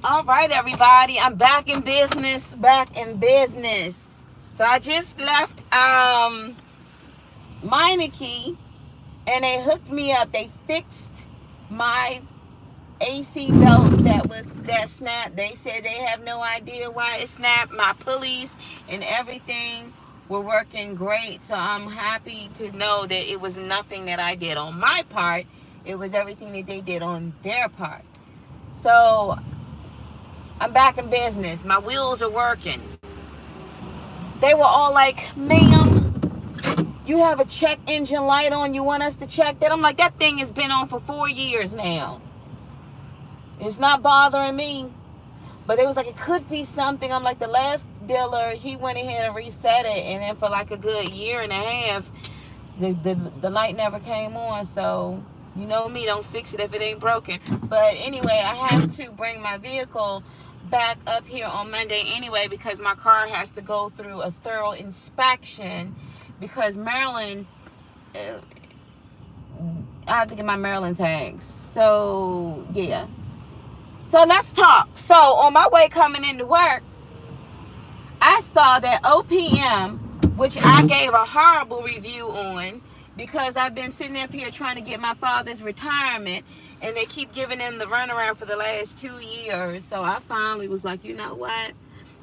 All right, everybody. I'm back in business. Back in business. So I just left Meineke and they hooked me up. They fixed my AC belt that snapped. They said they have no idea why it snapped. My pulleys and everything were working great. So I'm happy to know that it was nothing that I did on my part. It was everything that they did on their part. So I'm back in business. My wheels are working. They were all like, ma'am, you have a check engine light on. You want us to check that? I'm like, that thing has been on for 4 years now. It's not bothering me. But they was like, it could be something. I'm like, the last dealer, he went ahead and reset it. And then for like a good year and a half, the light never came on. So, you know me, don't fix it if it ain't broken. But anyway, I have to bring my vehicle back up here on Monday anyway because my car has to go through a thorough inspection because Maryland, I have to get my Maryland tags. So, yeah. So let's talk. So on my way coming into work, I saw that OPM, which I gave a horrible review on because I've been sitting up here trying to get my father's retirement and they keep giving him the runaround for the last 2 years. So I finally was like, you know what?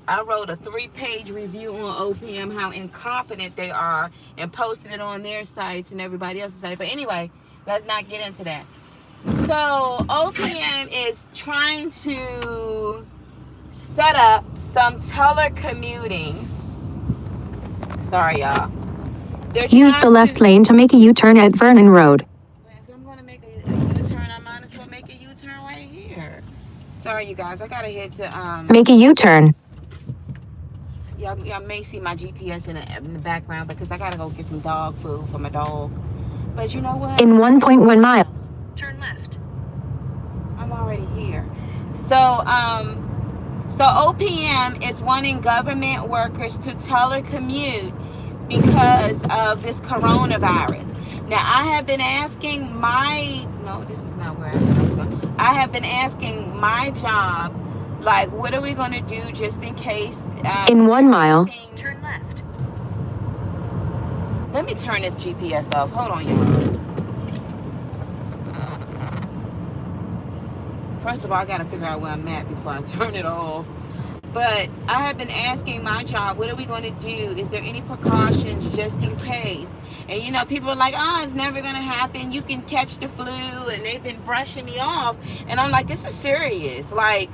I wrote a 3-page review on OPM, how incompetent they are, and posted it on their sites and everybody else's site. But anyway, let's not get into that. So OPM is trying to set up some telecommuting. Sorry, y'all. Use the left lane to make a U-turn at Vernon Road. If I'm going to make a U-turn, I might as well make a U-turn right here. Sorry, you guys. I got to head to... Make a U-turn. Y'all may see my GPS in the background because I got to go get some dog food for my dog. But you know what? In 1.1 miles. Turn left. I'm already here. So OPM is wanting government workers to telecommute because of this coronavirus. Now, I have been asking this is not where I'm going. I have been asking my job, like, what are we going to do just in case? In 1 mile. Turn left. Let me turn this GPS off. Hold on, y'all. First of all, I got to figure out where I'm at before I turn it off. But I have been asking my job, what are we going to do? Is there any precautions just in case? And, you know, people are like, oh, it's never going to happen. You can catch the flu. And they've been brushing me off. And I'm like, this is serious. Like,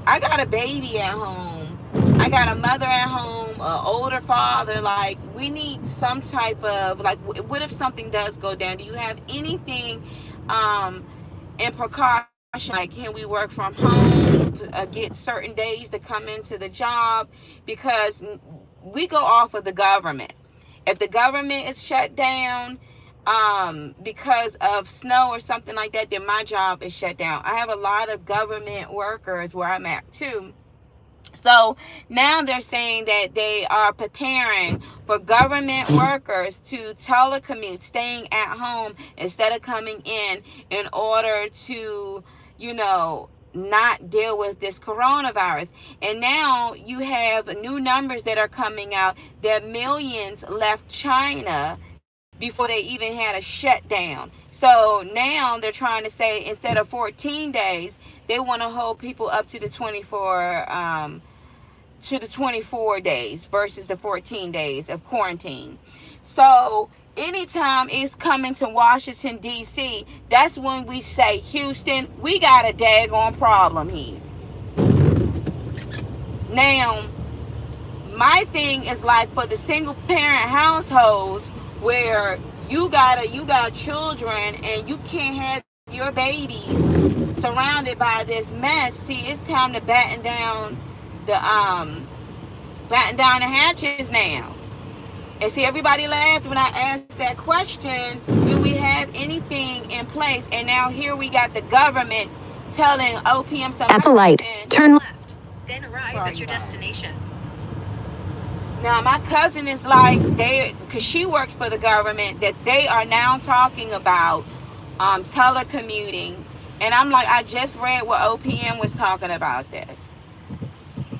I got a baby at home. I got a mother at home, an older father. Like, we need some type of, like, what if something does go down? Do you have anything in precaution? Like, can we work from home, get certain days to come into the job? Because we go off of the government. If the government is shut down because of snow or something like that, then my job is shut down. I have a lot of government workers where I'm at too. So now they're saying that they are preparing for government workers to telecommute, staying at home instead of coming in order to, you know, not deal with this coronavirus. And now you have new numbers that are coming out that millions left China before they even had a shutdown. So now they're trying to say instead of 14 days, they want to hold people up to the 24 days versus the 14 days of quarantine. So anytime it's coming to Washington, D.C., that's when we say, Houston, we got a daggone problem here. Now, my thing is like for the single parent households where you got children and you can't have your babies surrounded by this mess. See, it's time to batten down the hatches now. And see, everybody laughed when I asked that question, do we have anything in place? And now here we got the government telling OPM something. At the light, turn left, then arrive at your destination. Now, my cousin is like, because she works for the government, that they are now talking about telecommuting And I'm like, I just read what OPM was talking about this.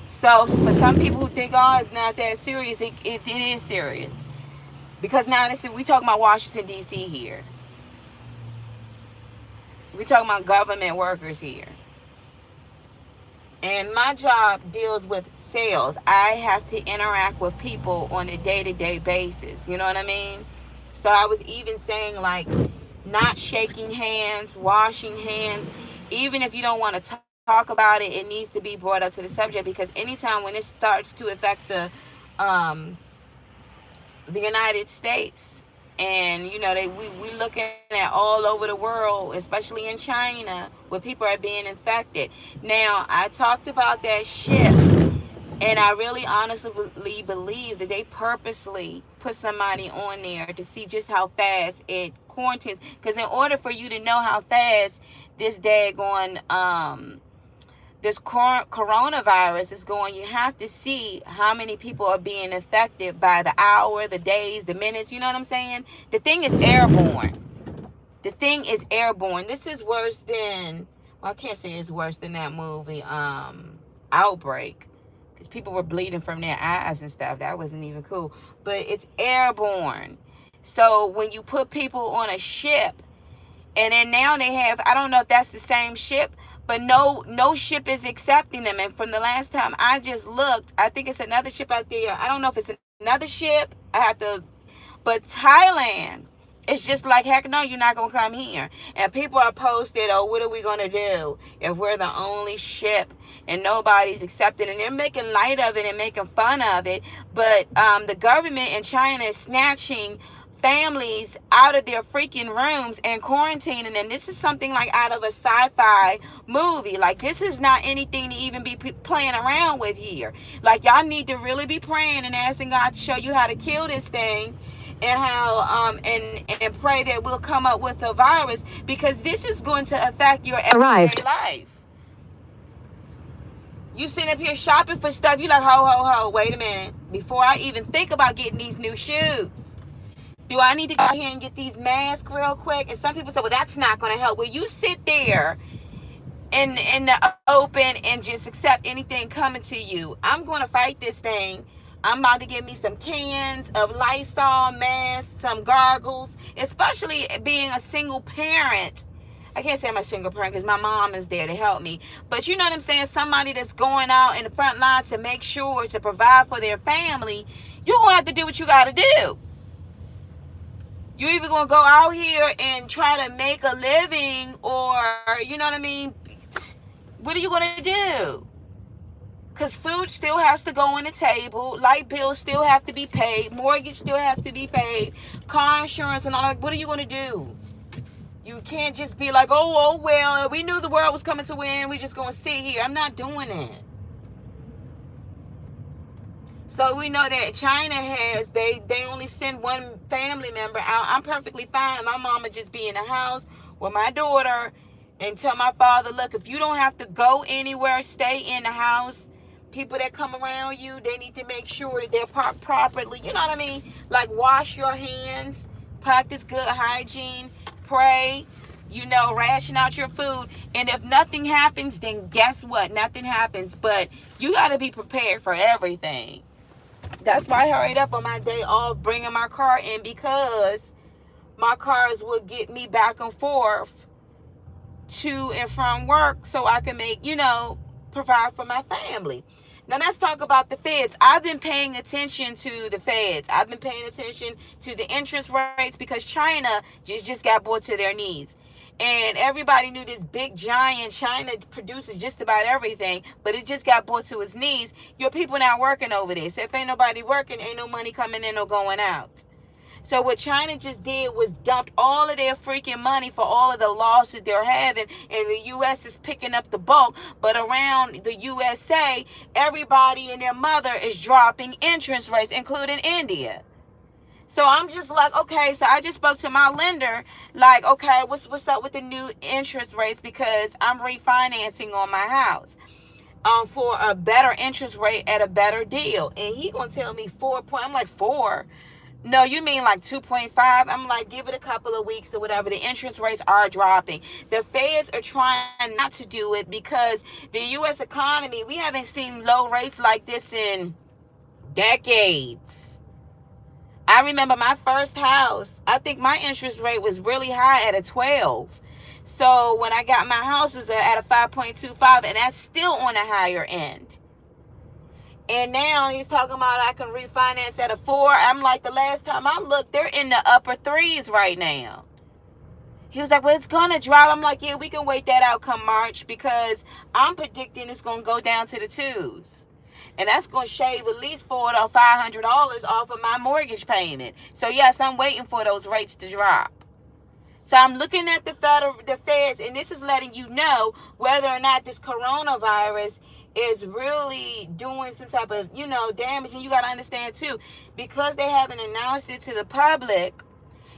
So for some people who think, oh, it's not that serious, it is serious. Because now listen, we talking about Washington, D.C. here. We talking about government workers here. And my job deals with sales. I have to interact with people on a day-to-day basis. You know what I mean? So I was even saying, like, not shaking hands, washing hands. Even if you don't want to talk about it, it needs to be brought up to the subject, because anytime when it starts to affect the United States, and you know, we looking at all over the world, especially in China, where people are being infected. Now, I talked about that ship, and I really honestly believe that they purposely put somebody on there to see just how fast it quarantines. Because in order for you to know how fast this daggone this coronavirus is going, you have to see how many people are being affected by the hour, the days, the minutes. You know what I'm saying? The thing is airborne. The thing is airborne. This is worse than, well, I can't say it's worse than that movie, Outbreak, because people were bleeding from their eyes and stuff. That wasn't even cool. But it's airborne. So when you put people on a ship, and then now they have, I don't know if that's the same ship, but no ship is accepting them. And from the last time I just looked, I think it's another ship out there. I don't know if it's another ship. But Thailand, it's just like, heck no, you're not going to come here. And people are posted, oh, what are we going to do if we're the only ship and nobody's accepted? And they're making light of it and making fun of it. But the government in China is snatching families out of their freaking rooms and quarantining them. This is something like out of a sci-fi movie. Like, this is not anything to even be playing around with here. Like, y'all need to really be praying and asking God to show you how to kill this thing, and how and pray that we'll come up with a virus, because this is going to affect your everyday life. You sitting up here shopping for stuff, you like, ho, wait a minute, before I even think about getting these new shoes, do I need to go out here and get these masks real quick? And some people say, well, that's not going to help. Well, you sit there in the open and just accept anything coming to you. I'm going to fight this thing. I'm about to get me some cans of Lysol masks, some gargles, especially being a single parent. I can't say I'm a single parent because my mom is there to help me. But you know what I'm saying? Somebody that's going out in the front line to make sure to provide for their family, you're going to have to do what you got to do. You either going to go out here and try to make a living, or, you know what I mean? What are you going to do? Because food still has to go on the table. Light bills still have to be paid. Mortgage still has to be paid. Car insurance and all that. What are you going to do? You can't just be like, oh, well, we knew the world was coming to an end. We just going to sit here. I'm not doing that. So we know that China has, they only send one family member out. I'm perfectly fine. My mama just be in the house with my daughter and tell my father, look, if you don't have to go anywhere, stay in the house. People that come around you, they need to make sure that they're properly, you know what I mean? Like, wash your hands, practice good hygiene, pray, you know, ration out your food. And if nothing happens, then guess what? Nothing happens. But you got to be prepared for everything. That's why I hurried up on my day off bringing my car in, because my cars would get me back and forth to and from work so I can make, you know, provide for my family. Now let's talk about the feds. I've been paying attention to the feds. I've been paying attention to the interest rates, because China just got brought to their knees. And everybody knew this big giant China produces just about everything, but it just got brought to its knees. Your people not working over this. If ain't nobody working, ain't no money coming in or going out. So what China just did was dumped all of their freaking money for all of the losses they're having, and the U.S. is picking up the bulk. But around the USA, everybody and their mother is dropping interest rates, including India. So I'm just like, okay, so I just spoke to my lender, like, okay, what's up with the new interest rates, because I'm refinancing on my house for a better interest rate at a better deal. And he gonna tell me 4 point. I'm like, 4? No, you mean like 2.5? I'm like, give it a couple of weeks or whatever. The interest rates are dropping. The feds are trying not to do it because the U.S. economy, we haven't seen low rates like this in decades. I remember my first house, I think my interest rate was really high at a 12. So when I got my house, it was at a 5.25, and that's still on the higher end. And now he's talking about I can refinance at a 4. I'm like, the last time I looked, they're in the upper 3s right now. He was like, well, it's going to drop. I'm like, yeah, we can wait that out come March because I'm predicting it's going to go down to the 2s. And that's going to shave at least $400 or $500 off of my mortgage payment. So, yes, I'm waiting for those rates to drop. So I'm looking at the feds, and this is letting you know whether or not this coronavirus is really doing some type of, damage. And you got to understand, too, because they haven't announced it to the public,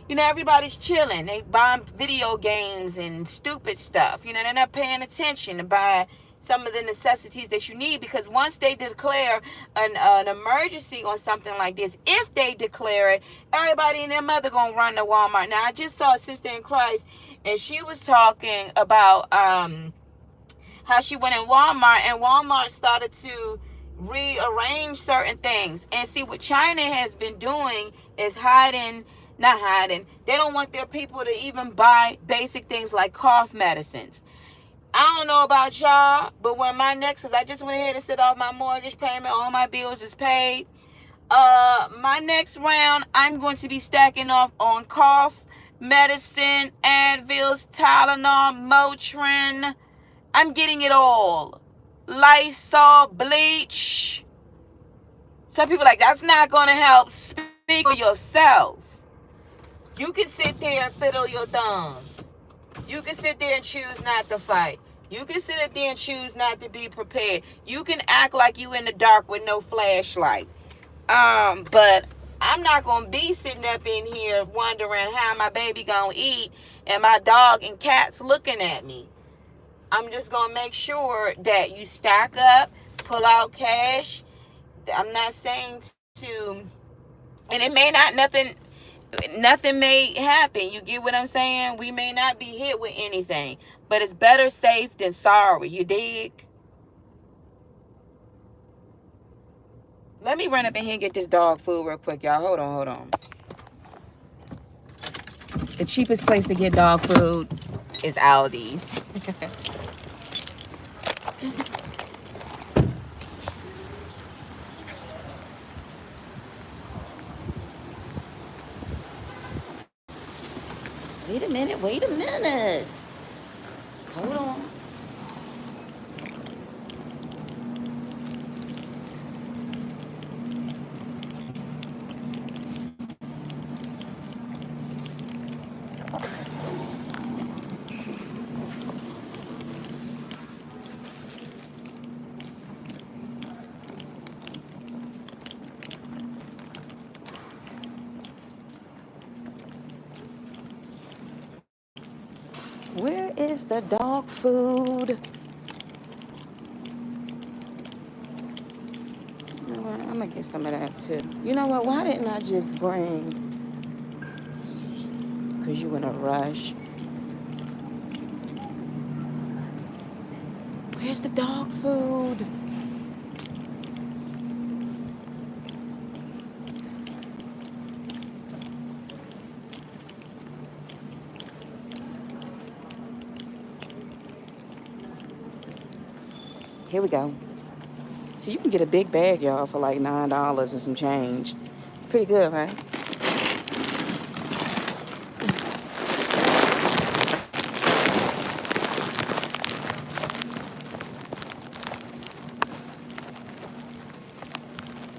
everybody's chilling. They buy video games and stupid stuff. They're not paying attention to buy some of the necessities that you need, because once they declare an emergency on something like this, if they declare it, everybody and their mother gonna run to Walmart. Now, I just saw a sister in Christ, and she was talking about how she went in Walmart, and Walmart started to rearrange certain things. And see, what China has been doing is not hiding. They don't want their people to even buy basic things like cough medicines. I don't know about y'all, but when my next, I just went ahead and set off my mortgage payment, all my bills is paid. My next round, I'm going to be stacking off on cough medicine, Advils, Tylenol, Motrin. I'm getting it all. Lysol, bleach. Some people are like, that's not going to help. Speak for yourself. You can sit there and fiddle your thumbs. You can sit there and choose not to fight. You can sit up there and choose not to be prepared. You can act like you in the dark with no flashlight. But I'm not going to be sitting up in here wondering how my baby going to eat and my dog and cats looking at me. I'm just going to make sure that you stack up, pull out cash. I'm not saying to, and it may not, nothing may happen. You get what I'm saying? We may not be hit with anything, but it's better safe than sorry. You dig? Let me run up in here and get this dog food real quick, y'all. Hold on. The cheapest place to get dog food is Aldi's. Wait a minute. Hold on. Where is the dog food? You know what? I'm going to get some of that too. You know what? Why didn't I just bring? Because you in a rush. Where's the dog food? Here we go. So you can get a big bag, y'all, for like $9 and some change. Pretty good, right?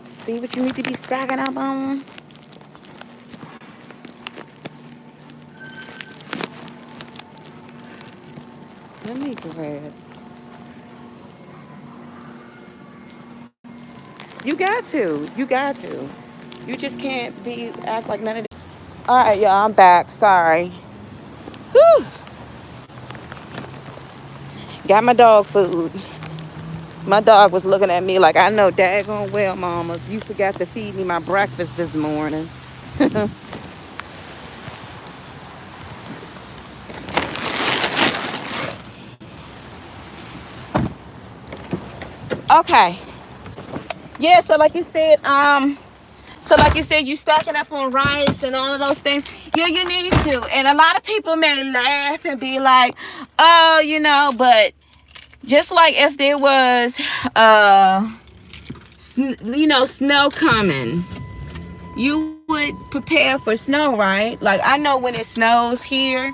See what you need to be stacking up on? Let me grab. You got to. You just can't act like none of this. All right, y'all, I'm back. Sorry. Whew. Got my dog food. My dog was looking at me like, I know daggone well, mamas, you forgot to feed me my breakfast this morning. Okay. Yeah, so like you said, you stacking up on rice and all of those things. Yeah, you need to. And a lot of people may laugh and be like, oh, but just like if there was, snow coming, you would prepare for snow, right? Like, I know when it snows here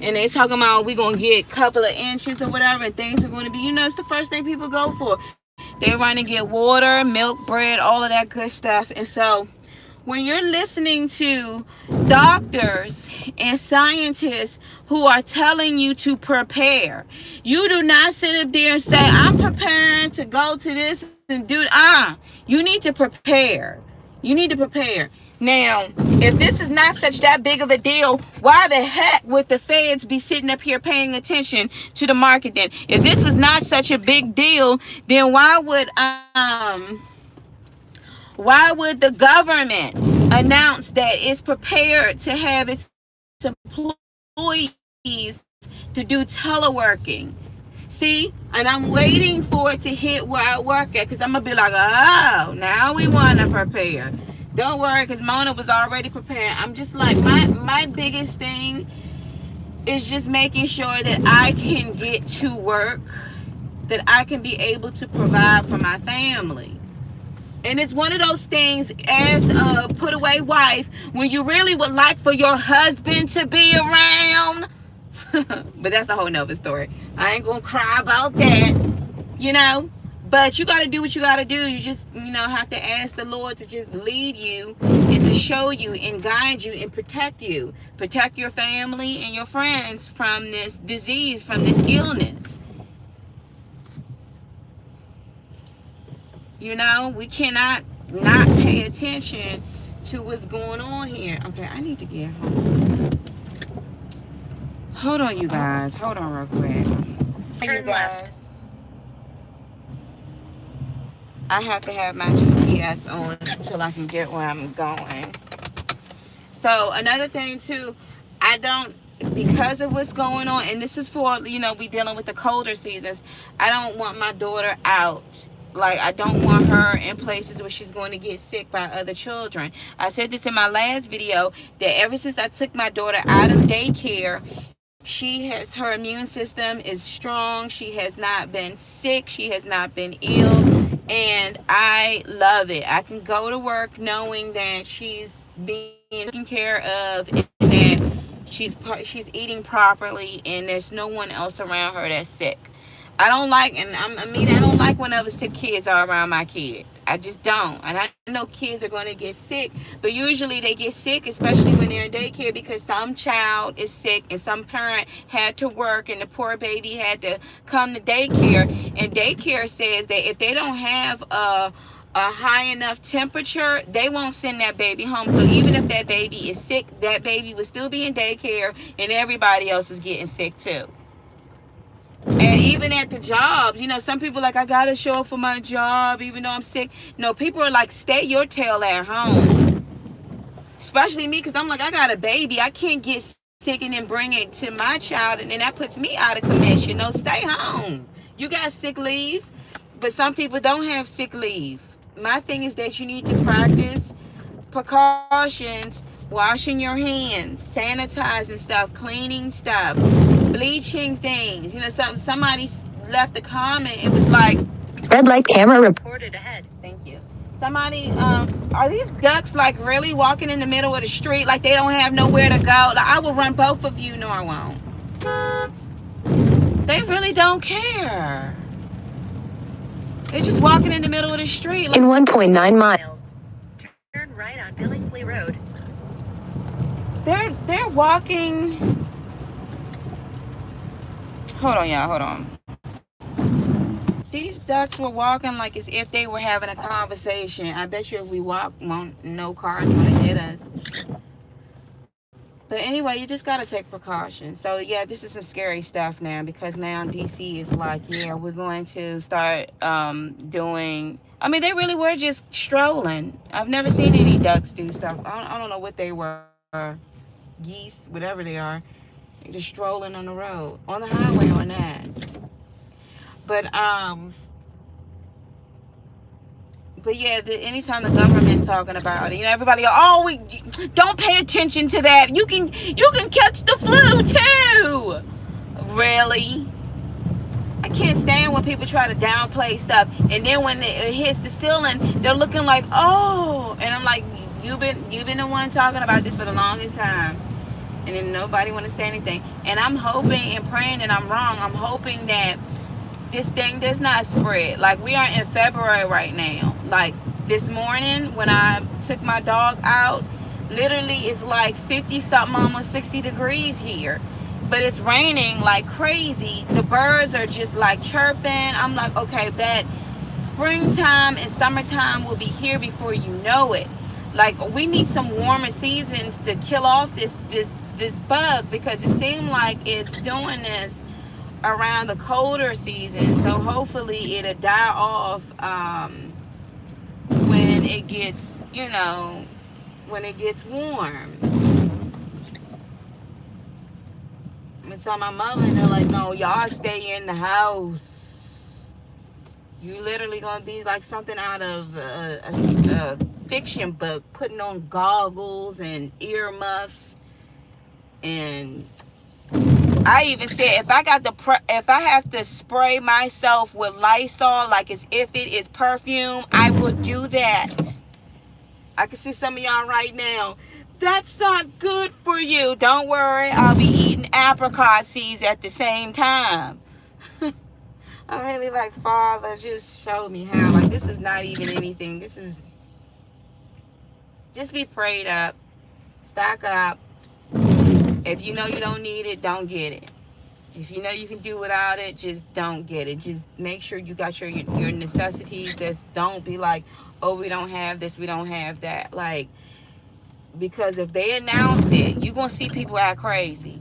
and they talking about we gonna get a couple of inches or whatever, and things are going to be, it's the first thing people go for. They run and get water, milk, bread, all of that good stuff. And so when you're listening to doctors and scientists who are telling you to prepare, you do not sit up there and say, I'm preparing to go to this and do you need to prepare. You need to prepare. Now, if this is not such that big of a deal, why the heck would the feds be sitting up here paying attention to the market then? If this was not such a big deal, then why would the government announce that it's prepared to have its employees to do teleworking? See, and I'm waiting for it to hit where I work at, because I'm going to be like, oh, now we want to prepare. Don't worry, because Mona was already preparing. I'm just like, my biggest thing is just making sure that I can get to work, that I can be able to provide for my family. And it's one of those things, as a put away wife, when you really would like for your husband to be around. But that's a whole nother story. I ain't gonna cry about that, but you got to do what you got to do. You just, have to ask the Lord to just lead you and to show you and guide you and protect you. Protect your family and your friends from this disease, from this illness. We cannot not pay attention to what's going on here. Okay, I need to get home. Hold on, you guys. Hold on real quick. Turn left. I have to have my GPS on until I can get where I'm going. So another thing too, because of what's going on, and this is for, we dealing with the colder seasons, I don't want my daughter out. Like, I don't want her in places where she's going to get sick by other children. I said this in my last video, that ever since I took my daughter out of daycare, her immune system is strong. She has not been sick. She has not been ill. And I love it. I can go to work knowing that she's being taken care of and that she's eating properly and there's no one else around her that's sick. I don't like when other sick kids are around my kid. I just don't. And I know kids are going to get sick, but usually they get sick, especially when they're in daycare, because some child is sick and some parent had to work and the poor baby had to come to daycare. And daycare says that if they don't have a high enough temperature, they won't send that baby home. So even if that baby is sick, that baby will still be in daycare and everybody else is getting sick too. And even at the jobs, some people like, I gotta show up for my job even though I'm sick. No, people are like, stay your tail at home. Especially me, because I'm like, I got a baby. I can't get sick and then bring it to my child, and then that puts me out of commission. No, stay home. You got sick leave, but some people don't have sick leave. My thing is that you need to practice precautions, washing your hands, sanitizing stuff, cleaning stuff, bleaching things. Somebody left a comment. It was like, Red light camera Reported ahead. thank you. Somebody, are these ducks like really walking in the middle of the street like they don't have nowhere to go? Like, I will run both of you. No, I won't. They really don't care. They're just walking in the middle of the street. in 1.9 miles. Turn right on Billingsley Road. They're walking. Hold on, y'all. Hold on. These ducks were walking like as if they were having a conversation. I bet you if we walk, no cars want to hit us. But anyway, you just got to take precautions. So, yeah, this is some scary stuff now, because now DC is like, yeah, we're going to start doing I mean, they really were just strolling. I've never seen any ducks do stuff. I don't know what they were. Geese, whatever they are. They're just strolling on the road, on the highway on that. But yeah, anytime the government's talking about it, everybody go, oh, we don't pay attention to that. You can catch the flu too. Really? I can't stand when people try to downplay stuff, and then when it hits the ceiling, they're looking like, oh, and I'm like, you've been the one talking about this for the longest time, and then nobody want to say anything. And I'm hoping and praying that I'm wrong. I'm hoping that this thing does not spread. Like, we are in February right now. Like, this morning when I took my dog out, literally it's like 50 something, almost 60 degrees here, but it's raining like crazy. The birds are just like chirping. I'm like, okay, that springtime and summertime will be here before you know it. Like, we need some warmer seasons to kill off this bug, because it seems like it's doing this around the colder season. So hopefully it'll die off when it gets, when it gets warm. And so my mother, and they're like, no, y'all stay in the house. You literally gonna be like something out of a fiction book, putting on goggles and earmuffs. And I even said, if I have to spray myself with Lysol like as if it is perfume, I will do that. I can see some of y'all right now. That's not good for you. Don't worry, I'll be eating apricot seeds at the same time. I'm really like, Father, just show me how. Like, this is not even anything. This is just be prayed up, stock up. If you know you don't need it, don't get it. If you know you can do without it, just don't get it. Just make sure you got your necessities. Just don't be like, oh, we don't have this, we don't have that. Like, because if they announce it, you're going to see people act crazy.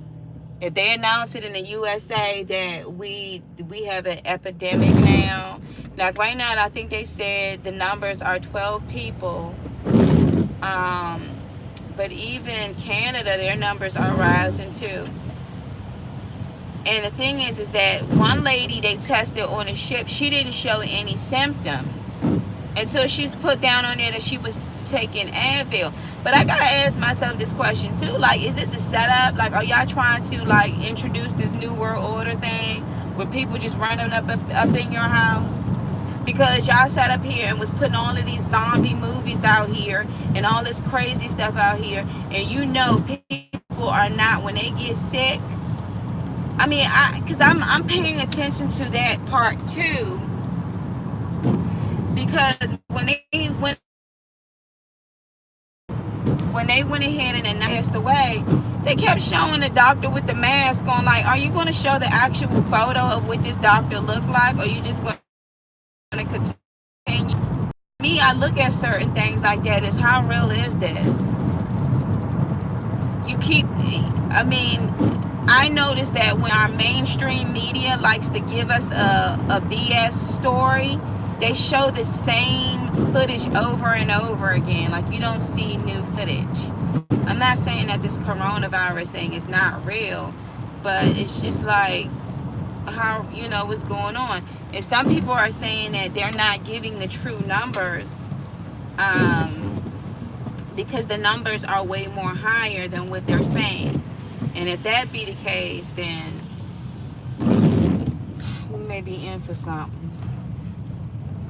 If they announce it in the USA that we have an epidemic now, like right now, I think they said the numbers are 12 people. But even Canada, their numbers are rising too. And the thing is that one lady they tested on a ship, she didn't show any symptoms until she's put down on there that she was taking Advil. But I gotta ask myself this question too, like, is this a setup? Like, are y'all trying to like introduce this new world order thing where people just running up in your house? Because y'all sat up here and was putting all of these zombie movies out here and all this crazy stuff out here, and people are not, when they get sick. I mean, because I'm paying attention to that part too, because when they went ahead and passed away, they kept showing the doctor with the mask on. Like, are you going to show the actual photo of what this doctor looked like, or are you just going to continue? Me, I look at certain things like that as, how real is this? I noticed that when our mainstream media likes to give us a BS story, they show the same footage over and over again. Like, you don't see new footage. I'm not saying that this coronavirus thing is not real, but it's just like, how, what's going on. And some people are saying that they're not giving the true numbers, because the numbers are way more higher than what they're saying. And if that be the case, then we may be in for something.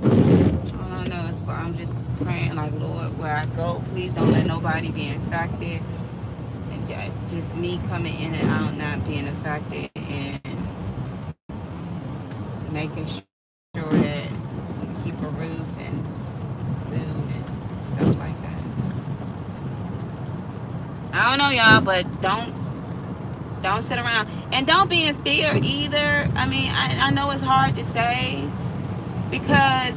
I don't know. I'm just praying, like, Lord, where I go, please don't let nobody be infected. And just me coming in and out, not being affected, and making sure that we keep a roof and food and stuff like that. I don't know, y'all, but don't sit around, and don't be in fear either. I mean, I know it's hard to say, because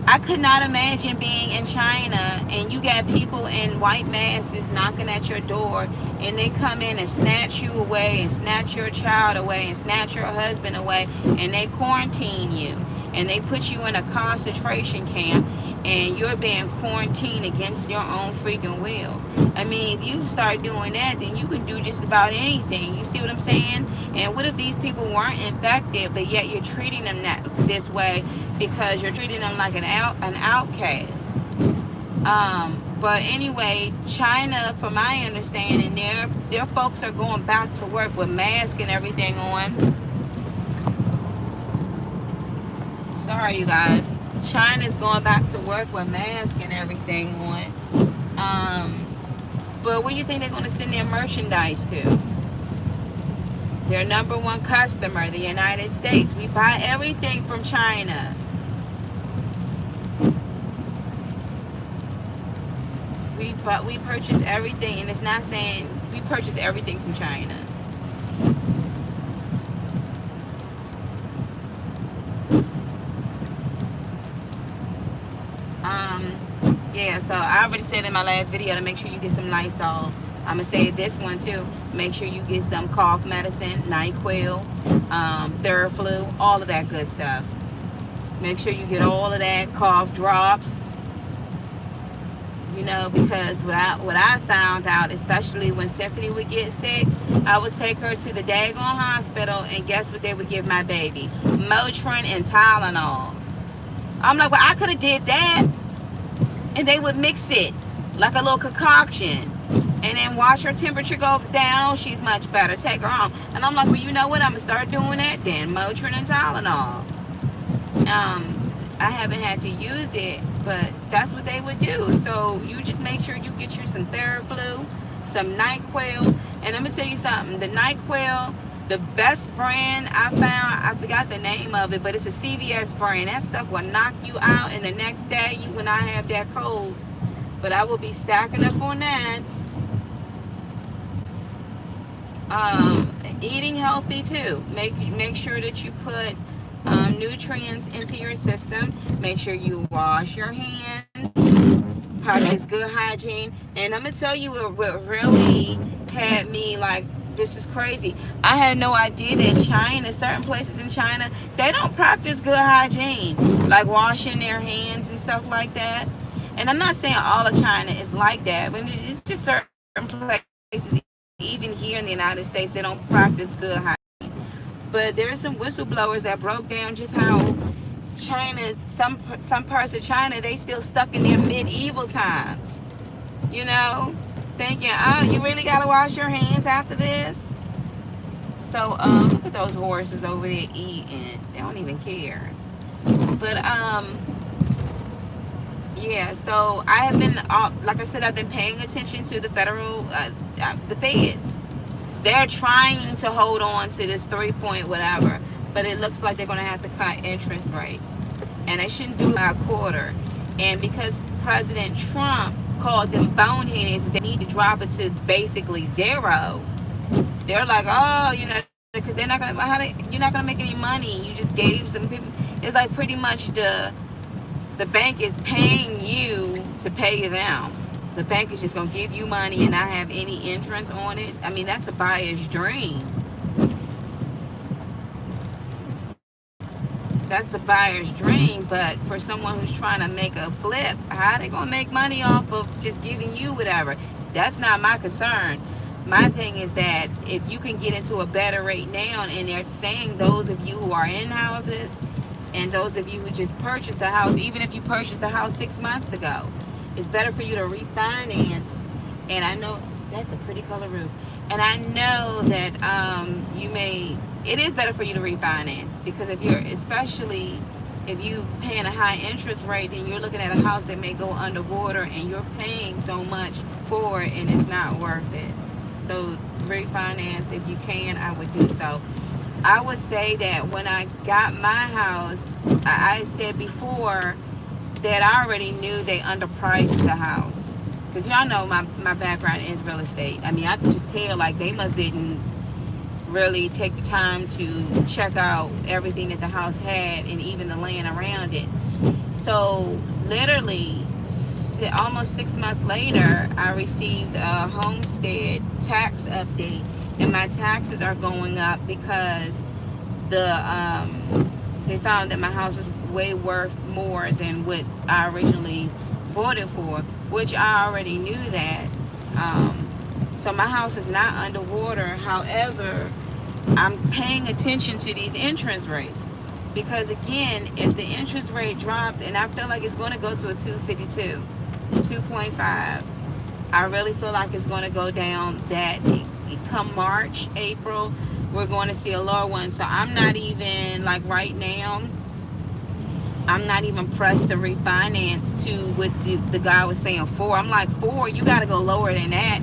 I could not imagine being in China and you got people in white masks knocking at your door, and they come in and snatch you away and snatch your child away and snatch your husband away, and they quarantine you. and they put you in a concentration camp, and you're being quarantined against your own freaking will. I mean, if you start doing that, then you can do just about anything. You see what I'm saying? And what if these people weren't infected, but yet you're treating them this way because you're treating them like an outcast? But anyway, China, from my understanding, their folks are going back to work with masks and everything on. Sorry, you guys. China's going back to work with masks and everything on. But where do you think they're going to send their merchandise to? Their number one customer, the United States. We buy everything from China. We purchase everything, and it's not saying we purchase everything from China. Yeah, so I already said in my last video to make sure you get some Lysol. I'm gonna say this one too. Make sure you get some cough medicine, NyQuil, Theraflu, all of that good stuff. Make sure you get all of that, cough drops. You know, because what I found out, especially when Stephanie would get sick, I would take her to the daggone hospital, and guess what they would give my baby? Motrin and Tylenol. I'm like, well, I could have did that. And they would mix it like a little concoction, and then watch her temperature go down. Oh, she's much better. Take her home. And I'm like, well, you know what? I'm gonna start doing that then. Motrin and Tylenol. I haven't had to use it, but that's what they would do. So you just make sure you get you some Theraflu, some NyQuil. And I'm gonna tell you something. The NyQuil, the best brand I found, I forgot the name of it, but it's a CVS brand. That stuff will knock you out, and the next day you will not have that cold. But I will be stacking up on that. Eating healthy too. Make sure that you put nutrients into your system. Make sure you wash your hands. Practice good hygiene. And I'm gonna tell you what really had me like, this is crazy. I had no idea that China, certain places in China, they don't practice good hygiene, like washing their hands and stuff like that. And I'm not saying all of China is like that, but it's just certain places, even here in the United States, they don't practice good hygiene. But there are some whistleblowers that broke down just how China, some parts of China, they still stuck in their medieval times. You know, thinking, oh, you really gotta wash your hands after this. So look at those horses over there eating. They don't even care. But yeah. So I have been, like I said, I've been paying attention to the federal, the feds. They're trying to hold on to this 3-point whatever, but it looks like they're going to have to cut interest rates, and they shouldn't do it by a quarter. And because President Trump called them boneheads, they need to drop it to basically zero. They're like, oh, you know, because they're not going to, you're not going to make any money. You just gave some people. It's like pretty much the bank is paying you to pay them. The bank is just going to give you money and not have any interest on it. I mean, that's a buyer's dream. That's a buyer's dream, but for someone who's trying to make a flip, how are they going to make money off of just giving you whatever? That's not my concern. My thing is that if you can get into a better rate now, and they're saying those of you who are in houses and those of you who just purchased a house, even if you purchased a house 6 months ago, it's better for you to refinance. And I know that's a pretty color roof. And I know that it is better for you to refinance, because if you're, especially if you paying a high interest rate, then you're looking at a house that may go underwater, and you're paying so much for it, and it's not worth it. So refinance, if you can, I would do so. I would say that when I got my house, I said before that I already knew they underpriced the house, because y'all know my background is real estate. I mean, I could just tell, like, they must didn't really take the time to check out everything that the house had, and even the land around it. So literally almost 6 months later, I received a homestead tax update, and my taxes are going up because they found that my house way worth more than what I originally bought it for, which I already knew that. So my house is not underwater. However, I'm paying attention to these interest rates because, again, if the interest rate drops, and I feel like it's going to go to a 2.52, 2.5, I really feel like it's going to go down that come March, April, we're going to see a lower one. So I'm not even, like right now, I'm not even pressed to refinance to what the guy was saying 4. I'm like, 4, you got to go lower than that.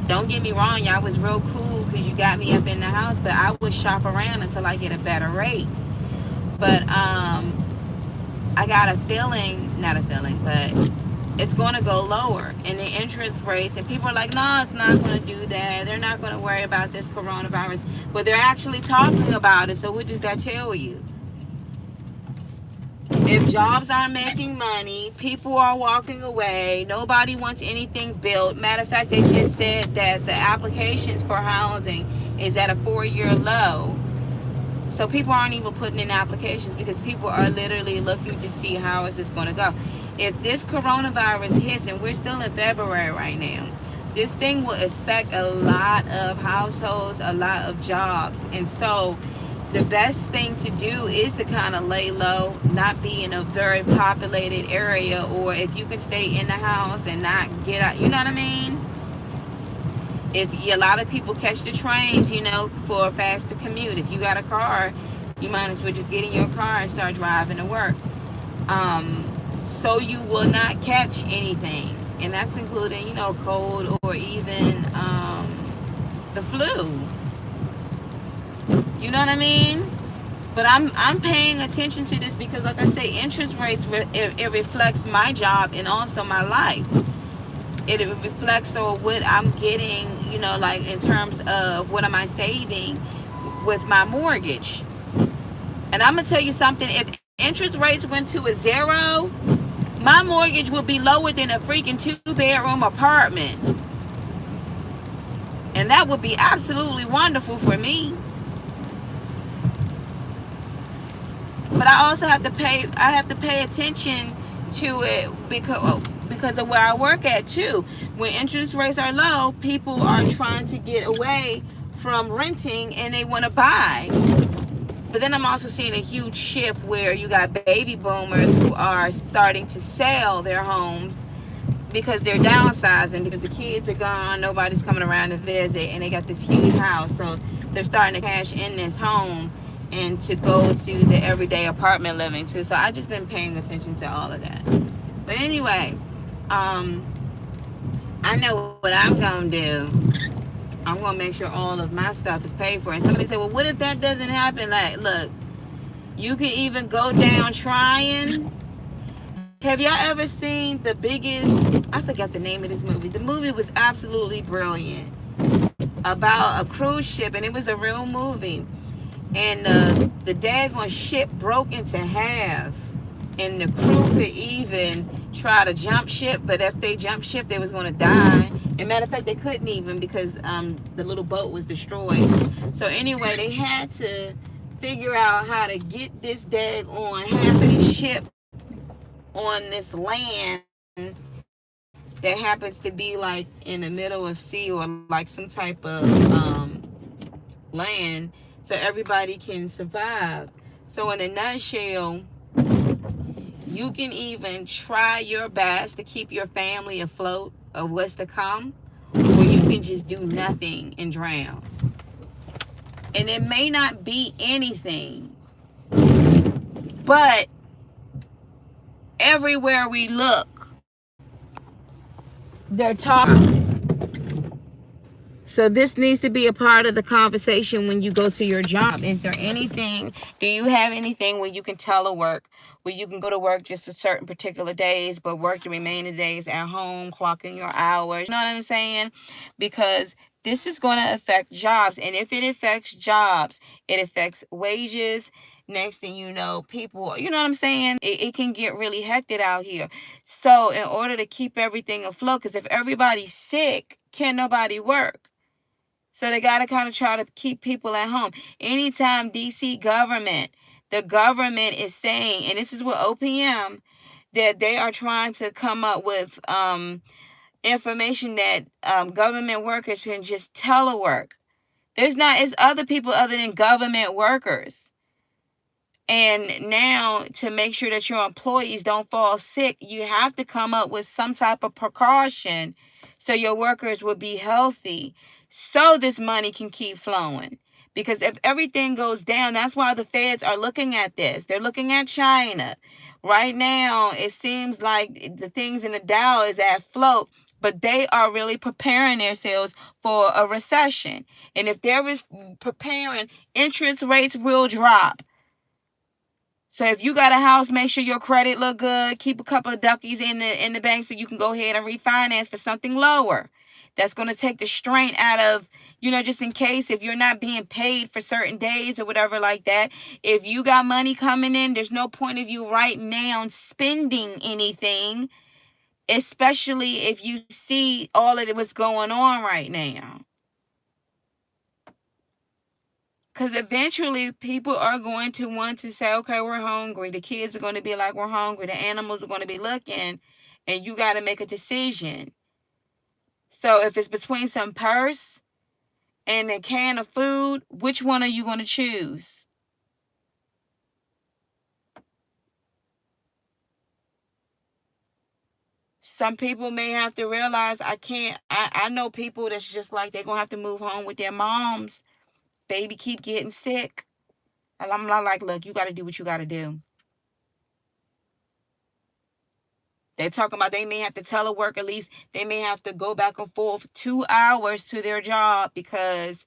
Don't get me wrong, y'all was real cool because you got me up in the house, but I would shop around until I get a better rate. But I got a feeling, not a feeling, but it's going to go lower in the interest rates. And people are like, no, it's not going to do that. They're not going to worry about this coronavirus. But they're actually talking about it. So what does that tell you? If jobs aren't making money, people are walking away, nobody wants anything built. Matter of fact, they just said that the applications for housing is at a 4-year low. So people aren't even putting in applications because people are literally looking to see how is this going to go. If this coronavirus hits, and we're still in February right now, this thing will affect a lot of households, a lot of jobs. And so the best thing to do is to kind of lay low, not be in a very populated area, or if you can stay in the house and not get out, you know what I mean? If a lot of people catch the trains, for a faster commute. If you got a car, you might as well just get in your car and start driving to work. So you will not catch anything. And that's including, cold or even the flu. You know what I mean? But I'm paying attention to this because, like I say, interest rates, it reflects my job and also my life. It reflects on what I'm getting, like in terms of what am I saving with my mortgage. And I'm going to tell you something. If interest rates went to a 0, my mortgage would be lower than a freaking 2-bedroom apartment. And that would be absolutely wonderful for me. But I also have to pay attention to it because of where I work at too. When interest rates are low, people are trying to get away from renting and they want to buy. But then I'm also seeing a huge shift where you got baby boomers who are starting to sell their homes because they're downsizing, because the kids are gone, nobody's coming around to visit, and they got this huge house. So they're starting to cash in this home and to go to the everyday apartment living too. So I just been paying attention to all of that. But anyway, I know what I'm gonna do. I'm gonna make sure all of my stuff is paid for. And somebody said, well, what if that doesn't happen? Like, look, you can even go down trying. Have y'all ever seen the biggest, I forgot the name of this movie. The movie was absolutely brilliant, about a cruise ship, and it was a real movie. And the daggone ship broke into half, and the crew could even try to jump ship, but if they jump ship, they was going to die. And matter of fact, they couldn't even because the little boat was destroyed. So anyway, they had to figure out how to get this daggone half of the ship on this land that happens to be like in the middle of sea, or like some type of land, so everybody can survive. So in a nutshell, you can even try your best to keep your family afloat of what's to come, or you can just do nothing and drown. And it may not be anything, but everywhere we look, they're talking. So this needs to be a part of the conversation when you go to your job. Is there anything, do you have anything where you can telework, where you can go to work just a certain particular days, but work the remaining days at home, clocking your hours? You know what I'm saying? Because this is going to affect jobs. And if it affects jobs, it affects wages. Next thing you know, people, you know what I'm saying? It can get really hectic out here. So in order to keep everything afloat, because if everybody's sick, can nobody work? So they got to kind of try to keep people at home. Anytime DC government The government is saying, and this is what OPM, that they are trying to come up with information that government workers can just telework. It's other people other than government workers. And now, to make sure that your employees don't fall sick, you have to come up with some type of precaution so your workers will be healthy, so this money can keep flowing. Because if everything goes down, that's why the feds are looking at this. They're looking at China. Right now, it seems like the things in the Dow is at float, but they are really preparing themselves for a recession. And if they're preparing, interest rates will drop. So if you got a house, make sure your credit look good. Keep a couple of duckies in the bank so you can go ahead and refinance for something lower. That's going to take the strain out of, just in case if you're not being paid for certain days or whatever like that. If you got money coming in, there's no point of you right now spending anything, especially if you see all of what's going on right now. Because eventually people are going to want to say, okay, we're hungry. The kids are going to be like, we're hungry. The animals are going to be looking, and you got to make a decision. So if it's between some purse and a can of food, which one are you going to choose? Some people may have to realize, I know people that's just like, they're going to have to move home with their moms. Baby keep getting sick. And I'm not like, look, you got to do what you got to do. They're talking about they may have to telework, at least they may have to go back and forth 2 hours to their job because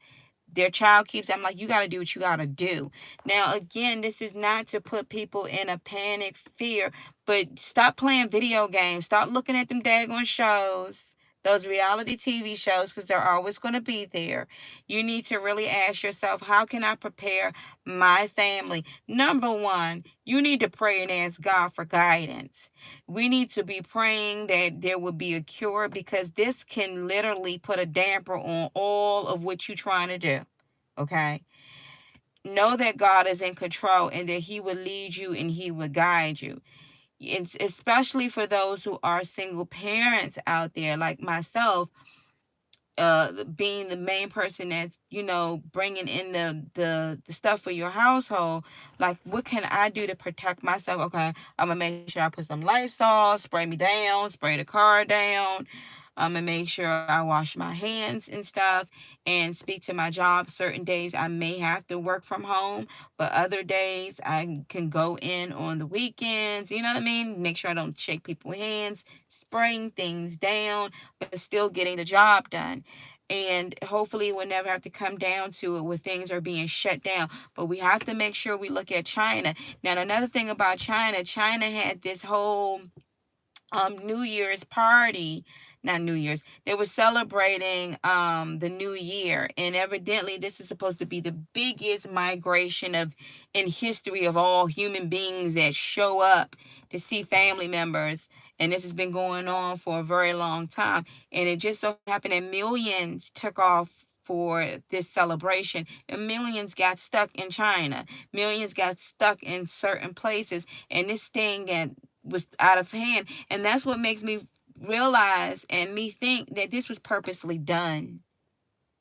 their child keeps, I'm like, you got to do what you got to do. Now, again, this is not to put people in a panic, fear, but stop playing video games. Stop looking at them daggone shows, those reality TV shows, because they're always going to be there. You need to really ask yourself, how can I prepare my family? Number one, you need to pray and ask God for guidance. We need to be praying that there will be a cure, because this can literally put a damper on all of what you're trying to do. Okay? Know that God is in control and that He will lead you and He will guide you. It's especially for those who are single parents out there, like myself, being the main person that's, bringing in the stuff for your household. Like, what can I do to protect myself? Okay, I'm gonna make sure I put some Lysol, spray me down, spray the car down. I'm gonna make sure I wash my hands and stuff, and speak to my job. Certain days I may have to work from home, but other days I can go in on the weekends. You know what I mean? Make sure I don't shake people's hands, spraying things down, but still getting the job done. And hopefully we'll never have to come down to it where things are being shut down. But we have to make sure we look at China. Now, another thing about China had this whole New Year's party. Not New Year's. They were celebrating the new year, and evidently this is supposed to be the biggest migration in history of all human beings that show up to see family members. And this has been going on for a very long time. And it just so happened that millions took off for this celebration, and millions got stuck in China. Millions got stuck in certain places, and this thing was out of hand. And that's what makes me realize and me think that this was purposely done.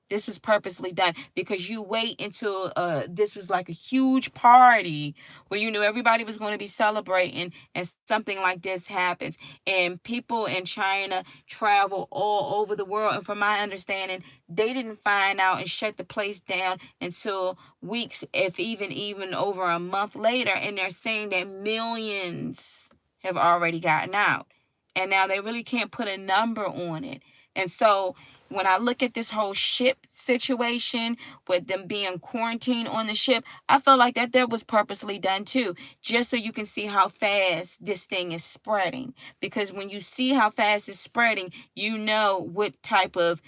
This was purposely done, because you wait until this was like a huge party where you knew everybody was going to be celebrating, and something like this happens. And people in China travel all over the world. And from my understanding, they didn't find out and shut the place down until weeks, if even over a month later. And they're saying that millions have already gotten out. And now they really can't put a number on it. And so when I look at this whole ship situation with them being quarantined on the ship, I feel like that was purposely done too, just so you can see how fast this thing is spreading. Because when you see how fast it's spreading, you know what type of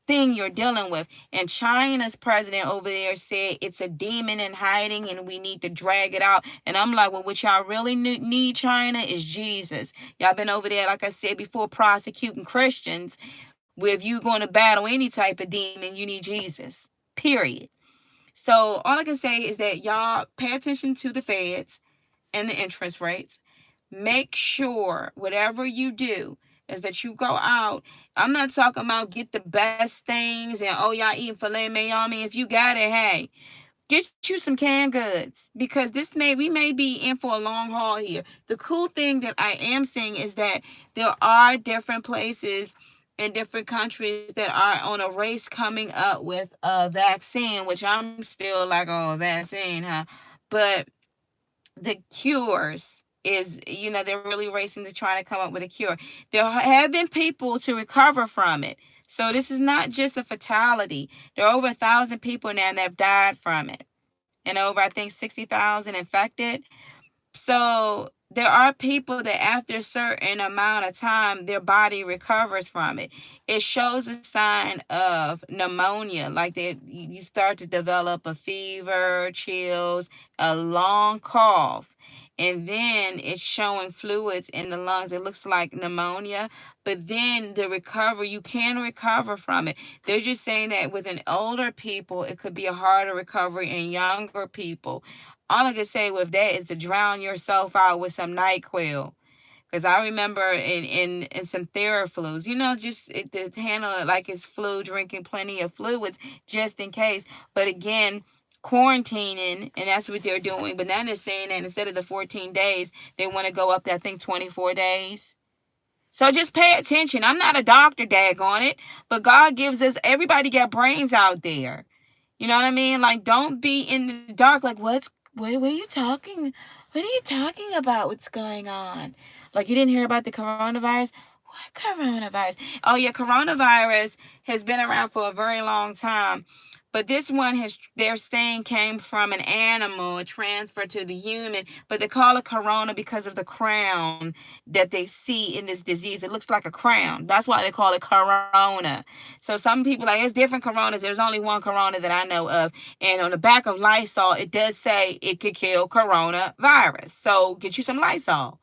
thing you're dealing with. And China's president over there said it's a demon in hiding and we need to drag it out. And I'm like, well, what y'all really need, China, is Jesus. Y'all been over there, like I said before, prosecuting Christians. If you're going to battle any type of demon, you need Jesus, period. So all I can say is that y'all pay attention to the feds and the interest rates. Make sure whatever you do is that you go out. I'm not talking about get the best things and oh y'all eating filet mignon. I mean, if you got it, hey, get you some canned goods, because we may be in for a long haul here. The cool thing that I am seeing is that there are different places in different countries that are on a race coming up with a vaccine, which I'm still like, oh, a vaccine, huh? But the cures is, they're really racing to try to come up with a cure. There have been people to recover from it. So this is not just a fatality. There are over 1,000 people now that have died from it, and over, I think, 60,000 infected. So there are people that after a certain amount of time, their body recovers from it. It shows a sign of pneumonia, like you start to develop a fever, chills, a long cough. And then it's showing fluids in the lungs. It looks like pneumonia, but then the recovery, you can recover from it. They're just saying that with an older people, it could be a harder recovery in younger people. All I can say with that is to drown yourself out with some NyQuil. Because I remember in some Theraflus, just to handle it like it's flu, drinking plenty of fluids just in case. But again, quarantining, and that's what they're doing. But now they're saying that instead of the 14 days, they want to go up to, I think, 24 days. So just pay attention. I'm not a doctor, daggone it. But God gives us, everybody got brains out there. You know what I mean? Like, don't be in the dark. Like, what are you talking? What are you talking about? What's going on? Like, you didn't hear about the coronavirus? What coronavirus? Oh, yeah, coronavirus has been around for a very long time. But this one they're saying came from an animal, a transfer to the human. But they call it corona because of the crown that they see in this disease. It looks like a crown. That's why they call it corona. So some people like, it's different coronas. There's only one corona that I know of. And on the back of Lysol, it does say it could kill coronavirus. So get you some Lysol.